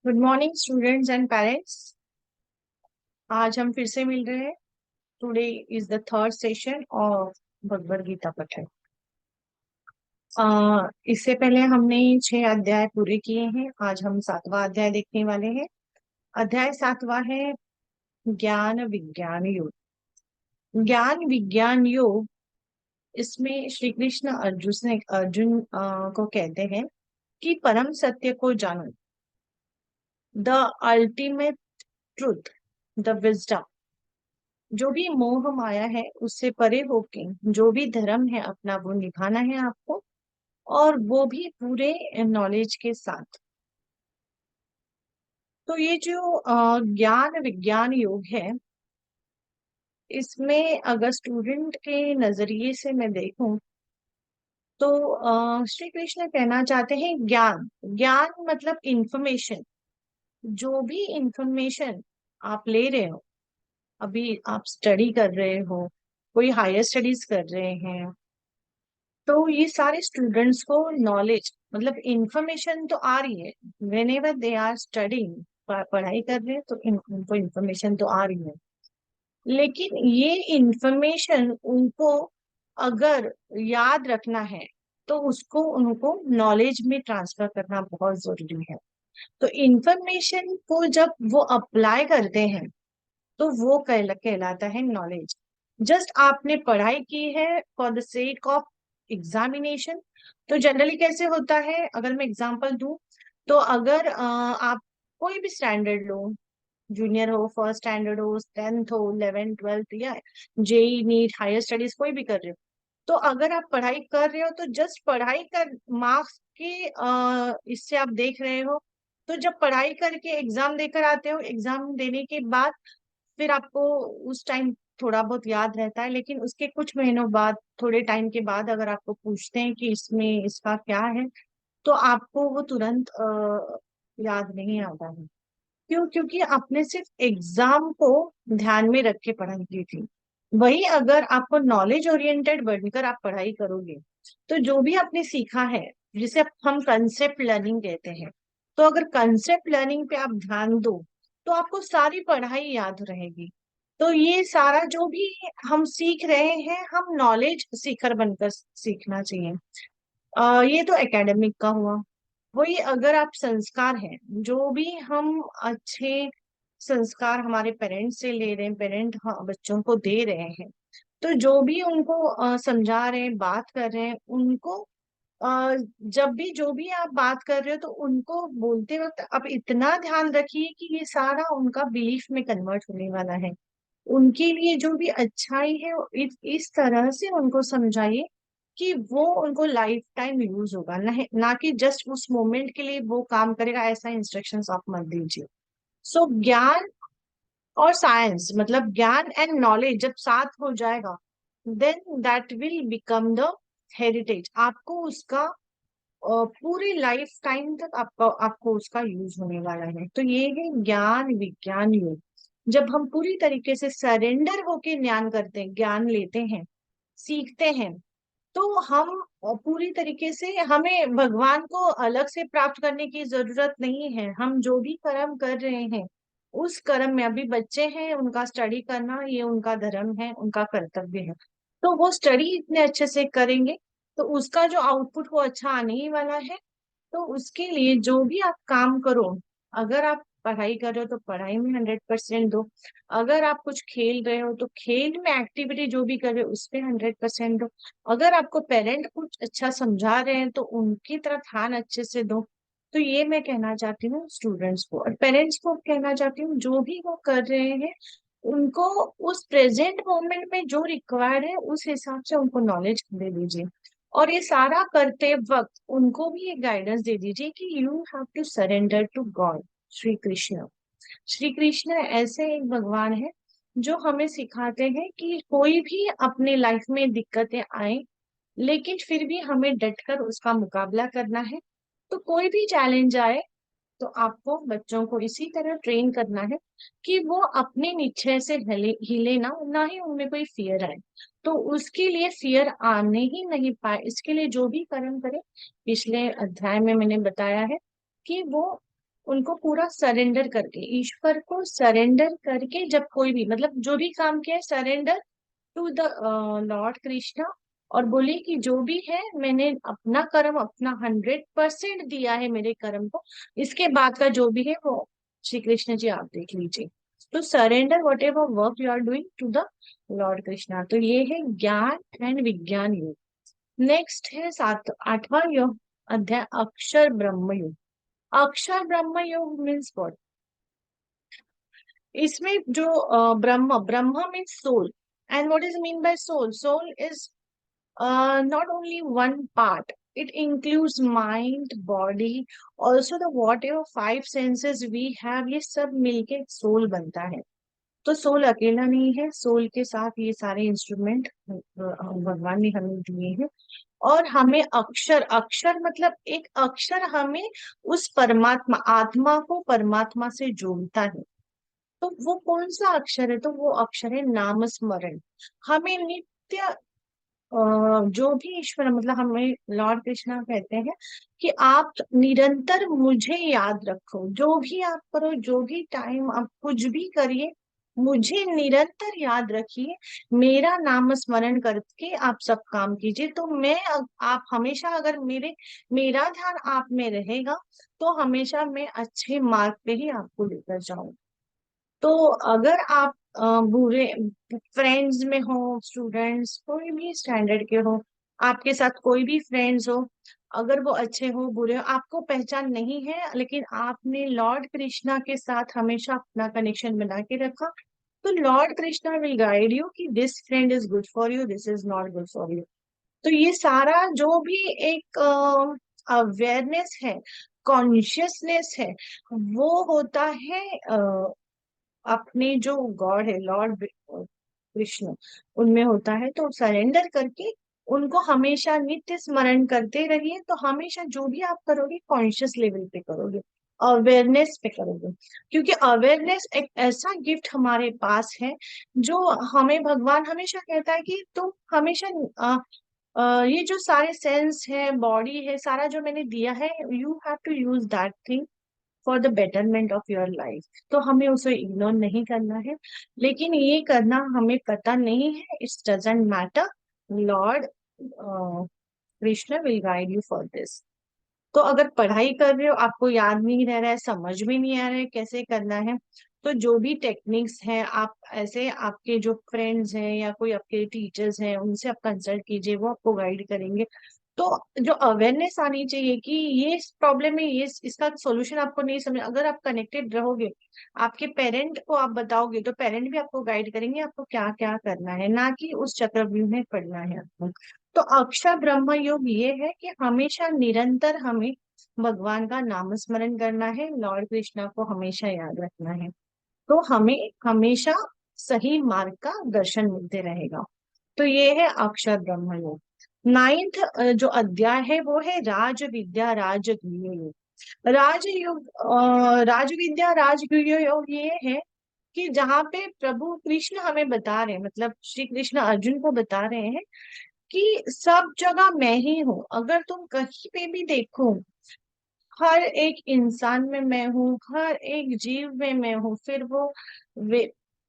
Good morning students and parents. आज हम फिर से मिल रहे हैं। Today is the third session of Bhagavad Gita पठन। इससे पहले हमने 6 अध्याय पूरे किए हैं। आज हम 7वां अध्याय देखने वाले हैं। अध्याय 7वां है ज्ञान विज्ञान योग। ज्ञान विज्ञान योग, इसमें श्री कृष्ण अर्जुन को कहते हैं कि परम सत्य को जानो, the ultimate truth, the wisdom. जो भी मोह माया है उससे परे होके जो भी धर्म है अपना वो निभाना है आपको, और वो भी पूरे नॉलेज के साथ। तो ये जो ज्ञान विज्ञान योग है, इसमें अगर स्टूडेंट के नजरिए से मैं देखूं तो श्री कृष्ण कहना चाहते हैं ज्ञान। ज्ञान मतलब इंफॉर्मेशन। जो भी इंफॉर्मेशन आप ले रहे हो, अभी आप स्टडी कर रहे हो, कोई हायर स्टडीज कर रहे हैं, तो ये सारे स्टूडेंट्स को नॉलेज मतलब इंफॉर्मेशन तो आ रही है। Whenever they are studying, पढ़ाई कर रहे हैं तो उनको इंफॉर्मेशन तो आ रही है, लेकिन ये इंफॉर्मेशन उनको अगर याद रखना है तो उसको उनको नॉलेज में ट्रांसफर करना बहुत जरूरी है। तो इंफॉर्मेशन को जब वो अप्लाई करते हैं तो वो कहलाता है नॉलेज। जस्ट आपने पढ़ाई की है for the sake of examination. तो जनरली कैसे होता है, अगर मैं एग्जांपल दूं, तो अगर आप कोई भी स्टैंडर्ड लो, जूनियर हो, फर्स्ट स्टैंडर्ड हो, 10th हो, 11th 12th, या जेई नीट हायर स्टडीज कोई भी कर रहे हो, तो अगर आप पढ़ाई कर रहे हो तो जस्ट पढ़ाई कर मार्क्स के इससे आप देख रहे हो। तो जब पढ़ाई करके एग्जाम देकर आते हो, एग्जाम देने के बाद फिर आपको उस टाइम थोड़ा बहुत याद रहता है, लेकिन उसके कुछ महीनों बाद, थोड़े टाइम के बाद अगर आपको पूछते हैं कि इसमें इसका क्या है, तो आपको वो तुरंत याद नहीं आता है। क्यों? क्योंकि आपने सिर्फ एग्जाम को ध्यान में रख के पढ़ाई की थी। वही अगर आपको नॉलेज ओरिएंटेड बनकर आप पढ़ाई करोगे, तो जो भी आपने सीखा है, जिसे हम कंसेप्ट लर्निंग कहते हैं, तो अगर कंसेप्ट लर्निंग पे आप ध्यान दो तो आपको सारी पढ़ाई याद रहेगी। तो ये सारा जो भी हम सीख रहे हैं, हम नॉलेज सीखर बनकर सीखना चाहिए। ये तो एकेडमिक का हुआ। वही अगर आप संस्कार हैं, जो भी हम अच्छे संस्कार हमारे पेरेंट्स से ले रहे हैं, पेरेंट बच्चों को दे रहे हैं, तो जो भी उनको समझा रहे हैं, बात कर रहे हैं, उनको जब भी जो भी आप बात कर रहे हो तो उनको बोलते वक्त आप इतना ध्यान रखिए कि ये सारा उनका बिलीफ में कन्वर्ट होने वाला है। उनके लिए जो भी अच्छाई है वो इस तरह से उनको समझाइए कि वो उनको लाइफ टाइम यूज होगा, ना कि जस्ट उस मोमेंट के लिए वो काम करेगा, ऐसा इंस्ट्रक्शंस आप मत दीजिए। सो ज्ञान और साइंस मतलब ज्ञान एंड नॉलेज जब साथ हो जाएगा, then that will become the heritage. आपको उसका पूरी लाइफ टाइम तक आपको उसका यूज होने वाला है। तो ये है ज्ञान विज्ञान योग। जब हम पूरी तरीके से सरेंडर होके ज्ञान करते हैं, ज्ञान लेते हैं, सीखते हैं, तो हम पूरी तरीके से, हमें भगवान को अलग से प्राप्त करने की जरूरत नहीं है। हम जो भी कर्म कर रहे हैं उस कर्म में, अभी बच्चे हैं, उनका स्टडी करना ये उनका धर्म है, उनका कर्तव्य है। तो वो स्टडी इतने अच्छे से करेंगे तो उसका जो आउटपुट वो अच्छा आने ही वाला है। तो उसके लिए जो भी आप काम करो, अगर आप पढ़ाई कर रहे हो तो पढ़ाई में 100% दो। अगर आप कुछ खेल रहे हो तो खेल में एक्टिविटी जो भी कर रहे हो उस पे 100% दो। अगर आपको पेरेंट कुछ अच्छा समझा रहे हैं तो उनकी तरफ ध्यान अच्छे से दो। तो ये मैं कहना चाहती हूँ स्टूडेंट्स को, और पेरेंट्स को कहना चाहती हूँ, जो भी वो कर रहे हैं उनको उस प्रेजेंट मोमेंट में जो रिक्वायर्ड है उस हिसाब से उनको नॉलेज दे दीजिए। और ये सारा करते वक्त उनको भी एक गाइडेंस दे दीजिए कि you have to surrender to God, Shri Krishna. Shri Krishna ऐसे एक भगवान है जो हमें सिखाते हैं कि कोई भी अपने लाइफ में दिक्कतें आए, लेकिन फिर भी हमें डटकर उसका मुकाबला करना है। तो कोई भी चैलेंज आए तो आपको बच्चों को इसी तरह ट्रेन करना है कि वो अपने निश्चय से हिले ना, ना ही उनमें कोई फियर आए। तो उसके लिए फियर आने ही नहीं पाए, इसके लिए जो भी कर्म करे, पिछले अध्याय में मैंने बताया है कि वो उनको पूरा सरेंडर करके, ईश्वर को सरेंडर करके, जब कोई भी मतलब जो भी काम किया है, surrender to the lord Krishna, और बोले कि जो भी है मैंने अपना कर्म, अपना 100% दिया है मेरे कर्म को, इसके बाद का जो भी है वो श्री कृष्ण जी आप देख लीजिए। तो surrender whatever work you are doing to the lord Krishna. तो ये है ज्ञान एंड विज्ञान योग। नेक्स्ट है सात आठवां योग, अध्याय अक्षर ब्रह्म योग। अक्षर ब्रह्म योग मीन्स व्हाट? इसमें जो Brahm, Brahm means soul. And what is mean by soul? Soul is not only one part, it includes mind, body, also the whatever five senses we have, ये सब मिलके सोल बनता है। तो सोल अकेला नहीं है, सोल के साथ ये सारे इंस्ट्रूमेंट भगवान ने हमें दिए हैं। और हमें अक्षर, अक्षर मतलब एक अक्षर हमें उस परमात्मा, आत्मा को परमात्मा से जोड़ता है। तो वो कौन सा अक्षर है? तो वो अक्षर है नाम स्मरण। हमें नित्य जो भी ईश्वर मतलब हमें लॉर्ड कृष्णा कहते हैं कि आप निरंतर मुझे याद रखो, जो भी आप करो, जो भी टाइम आप कुछ भी करिए, मुझे निरंतर याद रखिए, मेरा नाम स्मरण करके आप सब काम कीजिए। तो मैं आप हमेशा अगर मेरा ध्यान आप में रहेगा, तो हमेशा मैं अच्छे मार्ग पे ही आपको लेकर जाऊंगा। तो अगर आप बुरे फ्रेंड्स में हो, स्टूडेंट्स कोई भी स्टैंडर्ड के हो, आपके साथ कोई भी फ्रेंड्स हो, अगर वो अच्छे हो बुरे हो, आपको पहचान नहीं है, लेकिन आपने लॉर्ड कृष्णा के साथ हमेशा अपना कनेक्शन बना के रखा, तो lord Krishna will guide you कि this friend is good for you, this is not good for you. तो ये सारा जो भी एक अवेयरनेस है, कॉन्शियसनेस है, वो होता है अपने जो गॉड है लॉर्ड कृष्ण, उनमें होता है। तो सरेंडर करके उनको हमेशा नित्य स्मरण करते रहिए, तो हमेशा जो भी आप करोगे कॉन्शियस लेवल पे करोगे, अवेयरनेस पे करोगे। क्योंकि अवेयरनेस एक ऐसा गिफ्ट हमारे पास है, जो हमें भगवान हमेशा कहता है कि तुम हमेशा ये जो सारे सेंस है, बॉडी है, सारा जो मैंने दिया है, you have to use that thing for the betterment of your life. तो हमें उसे इग्नोर नहीं करना है, लेकिन ये करना हमें पता नहीं है, it's doesn't matter, Lord Krishna will guide you for this. तो अगर पढ़ाई कर रहे हो, आपको याद नहीं रह रहा है, समझ में नहीं आ रहा है कैसे करना है, तो जो भी टेक्निक्स हैं आप ऐसे, आपके जो फ्रेंड्स हैं या कोई आपके टीचर्स हैं, उनसे आप कंसल्ट कीजिए, वो आपको गाइड करेंगे। तो जो अवेयरनेस आनी चाहिए कि ये प्रॉब्लम है, ये इसका सॉल्यूशन आपको नहीं समझ, अगर आप कनेक्टेड रहोगे, आपके पेरेंट को आप बताओगे, तो पेरेंट भी आपको गाइड करेंगे आपको क्या क्या करना है, ना कि उस चक्रव्यूह में पड़ना है आपको। तो अक्षर ब्रह्म योग ये है कि हमेशा निरंतर हमें भगवान का नाम स्मरण करना है, लॉर्ड कृष्णा को हमेशा याद रखना है, तो हमें हमेशा सही मार्ग का दर्शन मिलते रहेगा। तो ये है अक्षर ब्रह्म योग। नाइन्थ जो अध्याय है वो है राज विद्या राजगुह्य योग। राजयोग राज विद्या राजगुह्य योग ये है कि जहाँ पे प्रभु कृष्ण हमें बता रहे हैं, मतलब श्री कृष्ण अर्जुन को बता रहे हैं कि सब जगह मैं ही हूँ। अगर तुम कहीं पे भी देखो, हर एक इंसान में मैं हूँ, हर एक जीव में मैं हूँ, फिर वो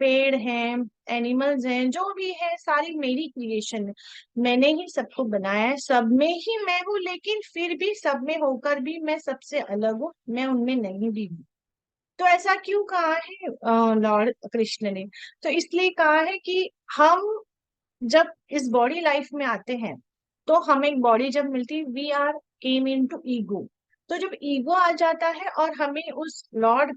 पेड़ हैं, एनिमल्स हैं, जो भी है सारी मेरी क्रिएशन है। मैंने ही सबको बनाया है, सब में ही मैं हूँ, लेकिन फिर भी सब में होकर भी मैं सबसे अलग हूँ, मैं उनमें नहीं भी हूँ। तो ऐसा क्यों कहा है लॉर्ड कृष्ण ने? तो इसलिए कहा है कि हम जब इस बॉडी लाइफ में आते हैं, तो हमें एक बॉडी जब मिलती, we are came into ego. तो जब ईगो आ जाता है और हमें उस लॉर्ड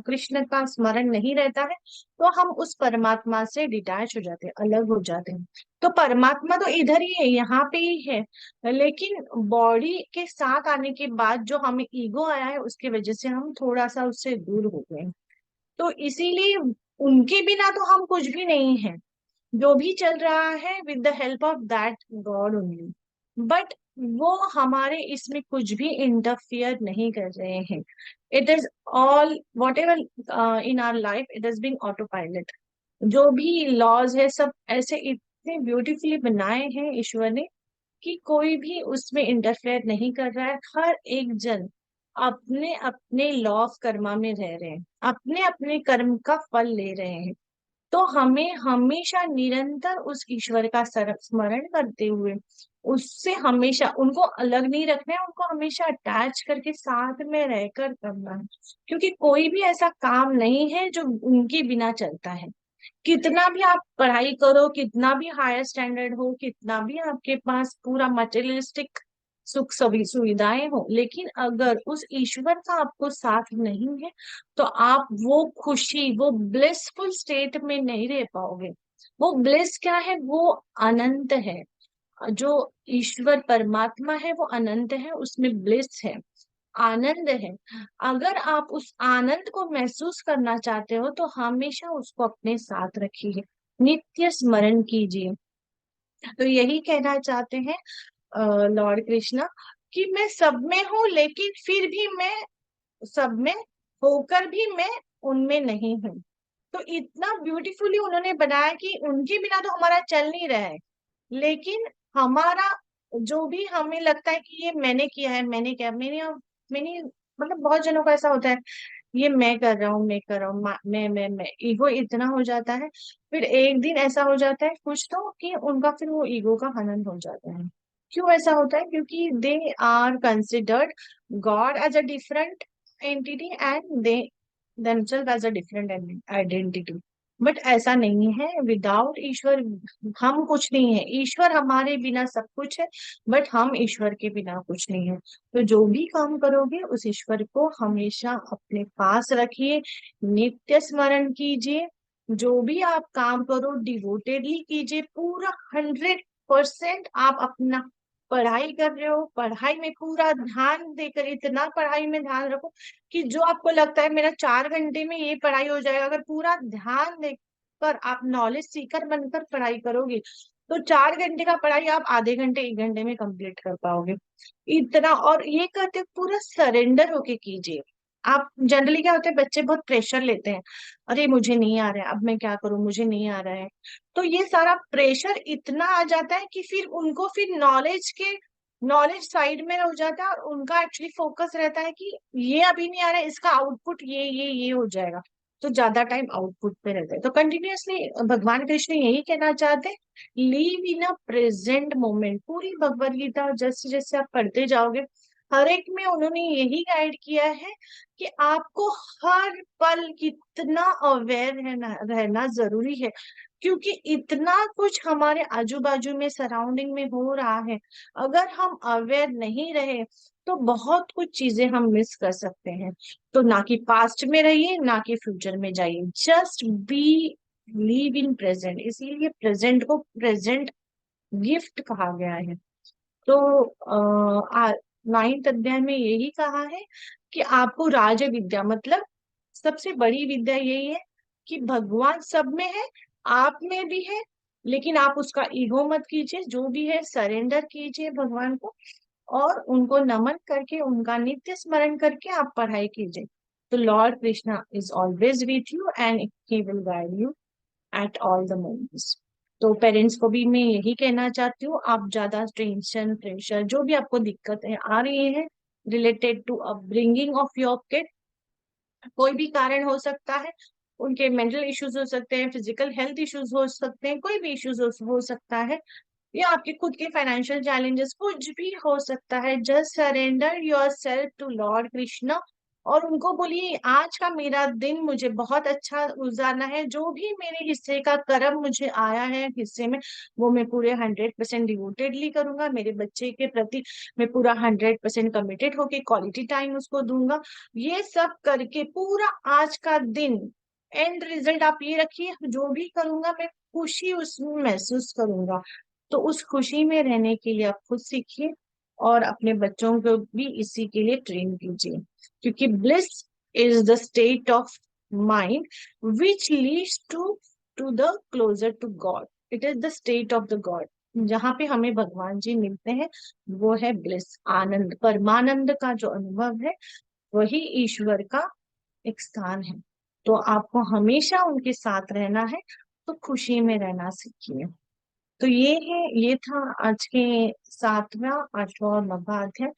कृष्ण का स्मरण नहीं रहता है, तो हम उस परमात्मा से डिटैच हो जाते हैं, अलग हो जाते हैं। तो परमात्मा तो इधर ही है, यहाँ पे ही है, लेकिन बॉडी के साथ आने के बाद जो हमें ईगो आया है, उसकी वजह से हम थोड़ा सा उससे दूर हो गए। तो इसीलिए उनके बिना तो हम कुछ भी नहीं है, जो भी चल रहा है with the help of that God only. But वो हमारे इसमें कुछ भी इंटरफियर नहीं कर रहे हैं। It is all whatever in our life, it is being autopilot. जो भी लॉज है सब ऐसे इतने ब्यूटीफुली बनाए हैं ईश्वर ने कि कोई भी उसमें इंटरफेयर नहीं कर रहा है। हर एक जन अपने अपने लॉ ऑफ कर्मा में रह रहे हैं, अपने अपने कर्म का फल ले रहे हैं। तो हमें हमेशा निरंतर उस ईश्वर का स्मरण करते हुए उससे हमेशा उनको अलग नहीं रखना है, उनको हमेशा अटैच करके साथ में रहकर करना है। क्योंकि कोई भी ऐसा काम नहीं है जो उनके बिना चलता है। कितना भी आप पढ़ाई करो, कितना भी हायर स्टैंडर्ड हो, कितना भी आपके पास पूरा मटेरियलिस्टिक सुख सभी सुविधाएं हो, लेकिन अगर उस ईश्वर का आपको साथ नहीं है तो आप वो खुशी, वो ब्लिसफुल स्टेट में नहीं रह पाओगे। वो ब्लिस क्या है? वो अनंत है। जो ईश्वर परमात्मा है वो अनंत है, उसमें ब्लिस है, आनंद है। अगर आप उस आनंद को महसूस करना चाहते हो तो हमेशा उसको अपने साथ रखिए, नित्य स्मरण कीजिए। तो यही कहना चाहते हैं लॉर्ड कृष्णा कि मैं सब में हूँ, लेकिन फिर भी मैं सब में होकर भी मैं उनमें नहीं हूँ। तो इतना ब्यूटीफुली उन्होंने बनाया कि उनके बिना तो हमारा चल नहीं रहा है, लेकिन हमारा जो भी हमें लगता है कि ये मैंने किया है, मैंने किया, मैंने मतलब बहुत जनों का ऐसा होता है, ये मैं कर रहा हूँ, मैं कर रहा हूँ, मैं ईगो इतना हो जाता है। फिर एक दिन ऐसा हो जाता है कुछ तो कि उनका फिर वो ईगो का हनन हो जाता है। क्यों ऐसा होता है? क्योंकि they are considered God as a different entity and they themselves as a different identity. But ऐसा नहीं है, विदाउट ईश्वर हम कुछ नहीं है, ईश्वर हमारे बिना सब कुछ है, बट हम ईश्वर के बिना कुछ नहीं है। तो जो भी काम करोगे उस ईश्वर को हमेशा अपने पास रखिए, नित्य स्मरण कीजिए। जो भी आप काम करो डिवोटेडली कीजिए, पूरा 100% आप अपना पढ़ाई कर रहे हो, पढ़ाई में पूरा ध्यान देकर, इतना पढ़ाई में ध्यान रखो कि जो आपको लगता है मेरा 4 घंटे में ये पढ़ाई हो जाएगा, अगर पूरा ध्यान देकर आप नॉलेज सीकर बनकर पढ़ाई करोगे तो 4 घंटे का पढ़ाई आप आधे घंटे 1 घंटे में कंप्लीट कर पाओगे। इतना, और ये करते पूरा सरेंडर होके कीजिए। आप जनरली क्या होता है, बच्चे बहुत प्रेशर लेते हैं, अरे मुझे नहीं आ रहा है, अब मैं क्या करूं, मुझे नहीं आ रहा है। तो ये सारा प्रेशर इतना आ जाता है कि फिर उनको फिर नॉलेज साइड में हो जाता है, और उनका एक्चुअली फोकस रहता है कि ये अभी नहीं आ रहा है, इसका आउटपुट ये हो जाएगा। तो ज्यादा टाइम आउटपुट पे रहता है। तो कंटिन्यूअसली भगवान कृष्ण यही कहना चाहते हैं, live in a present moment. पूरी भगवत गीता जैसे जैसे आप पढ़ते जाओगे, हर एक में उन्होंने यही गाइड किया है कि आपको हर पल कितना अवेयर रहना जरूरी है। क्योंकि इतना कुछ हमारे आजू बाजू में सराउंडिंग में हो रहा है, अगर हम अवेयर नहीं रहे तो बहुत कुछ चीजें हम मिस कर सकते हैं। तो ना कि पास्ट में रहिए, ना कि फ्यूचर में जाइए, just be leave in present. इसीलिए प्रेजेंट को प्रेजेंट गिफ्ट कहा गया है। तो 9th अध्याय में यही कहा है कि आपको राज विद्या, मतलब सबसे बड़ी विद्या यही है कि भगवान सब में है, आप में भी है, लेकिन आप उसका ईगो मत कीजिए, जो भी है सरेंडर कीजिए भगवान को, और उनको नमन करके, उनका नित्य स्मरण करके आप पढ़ाई कीजिए। तो lord Krishna is always with you and he will guide you at all the moments. तो पेरेंट्स को भी मैं यही कहना चाहती हूँ, आप ज्यादा टेंशन प्रेशर जो भी आपको दिक्कतें आ रही है related to upbringing of your kid, कोई भी कारण हो सकता है, उनके मेंटल इश्यूज हो सकते हैं, फिजिकल हेल्थ इश्यूज हो सकते हैं, कोई भी इश्यूज हो सकता है, या आपके खुद के फाइनेंशियल चैलेंजेस, कुछ भी हो सकता है। Just surrender yourself to lord Krishna, और उनको बोलिए आज का मेरा दिन मुझे बहुत अच्छा गुजारना है, जो भी मेरे हिस्से का कर्म मुझे आया है हिस्से में, वो मैं पूरे 100% डिवोटेडली करूंगा। मेरे बच्चे के प्रति मैं पूरा 100% कमिटेड होके क्वालिटी टाइम उसको दूंगा। ये सब करके पूरा आज का दिन, एंड रिजल्ट आप ये रखिए, जो भी करूंगा मैं खुशी उसमें महसूस करूंगा। तो उस खुशी में रहने के लिए आप खुद सीखिए, और अपने बच्चों को भी इसी के लिए ट्रेन कीजिए। क्योंकि bliss is the state of mind which leads to the closer to God. It is the state of the God, जहाँ पे हमें भगवान जी मिलते हैं, वो है ब्लिस, आनंद, परमानंद का जो अनुभव है, वही ईश्वर का एक स्थान है। तो आपको हमेशा उनके साथ रहना है, तो खुशी में रहना सीखिए। तो ये था आज के 7वां 8वां और 9वां अध्याय।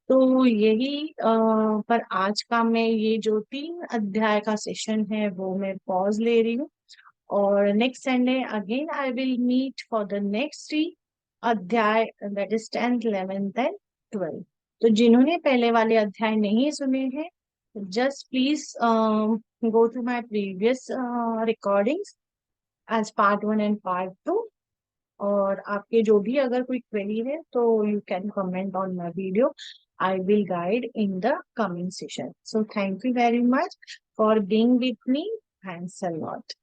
तो यही पर आज का मैं ये जो 3 अध्याय का सेशन है वो मैं पॉज ले रही हूँ। और next Sunday again I will meet for the next 3 अध्याय, that is 10th 11th and 12th। तो जिन्होंने पहले वाले अध्याय नहीं सुने हैं, just please go to my previous recordings as part 1 and part 2। और आपके जो भी अगर कोई क्वेरी है तो you can comment on my video, I will guide in the coming session. So thank you very much for being with me, thanks a lot.